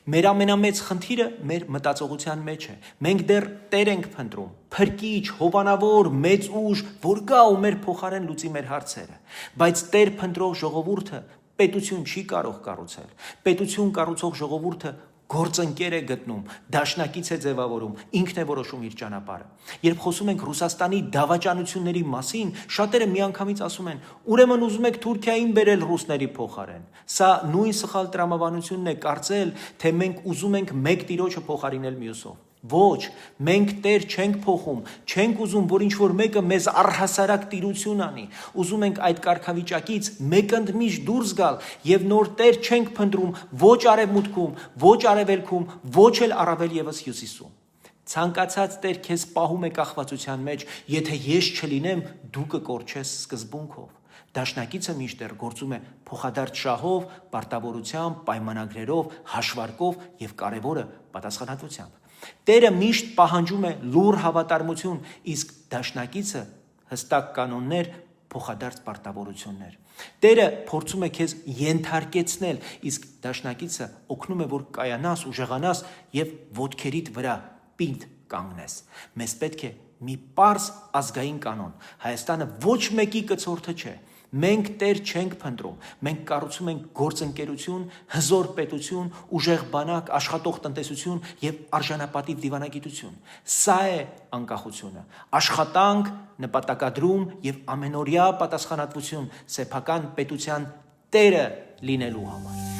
Մեր ամենամեծ խնդիրը մեր մտածողության մեջ է։ Մենք դեռ Տեր ենք փնտրում, փրկիչ, հովանավոր, մեծ ուժ, որ գա ու մեր փոխարեն լուծի մեր հարցերը։ Բայց Տեր փնտրող ժողովուրդը պետություն չի կարող կառուցել։ Պետություն կառուցող ժողովուրդը գործընկեր է գտնում, դաշնակից է ձևավորում, ինքն է որոշում իր ճանապարհը։ Երբ խոսում ենք Ռուսաստանի դավաճանությունների մասին, շատերը միանգամից ասում են. ուրեմն ուզում եք Թուրքիային բերել ռուսների փոխարեն։ Սա նույն սխալ տրամաբանությունն է կարծել, թե մենք ուզում ենք մեկ տիրոջը փոխարինել մյուսով։ Ոչ, մենք Տեր չենք փոխում, չենք ուզում, որ ինչ-որ մեկը մեզ առհասարակ տիրություն անի։ Ուզում ենք այդ կարգավիճակից մեկընդմիշտ դուրս գալ եւ նոր Տեր չենք փնտրում ոչ արևմուտքում, ոչ արևելքում, ոչ էլ առավել եւս հյուսիսում։ Ցանկացած Տեր քեզ պահում է կախվածության մեջ, եթե ես չլինեմ, դու կկորչես սկզբունքով։ Դաշնակիցը միշտեր գործում է փոխադարձ շահով, պարտավորությամբ, պայմանագրերով, հաշվարկով եւ կարեւորը պատասխանատվությամբ։ Տերը միշտ պահանջում է լուռ հավատարմություն, իսկ դաշնակիցը հստակ կանոններ, փոխադարձ պարտավորություններ։ Տերը փորձում է քեզ ենթարկեցնել, իսկ դաշնակիցը օգնում է, որ կայանաս, ուժեղանաս եւ ոտքերիդ վրա պինդ կանգնես։ Մեզ պետք է մի պարզ ազգային կանոն։ Հայաստանը ոչ մեկի կցորդը չէ։ Մենք Տեր չենք փնտրում, մենք կառուցում ենք գործընկերություն, հզոր պետություն, ուժեղ բանակ, աշխատող տնտեսություն եւ արժանապատիվ դիվանագիտություն։ Սա է անկախությունը, աշխատանք, նպատակադրում եւ ամենօրյա պատասխանատվություն սեփական պետության Տերը լինելու համար։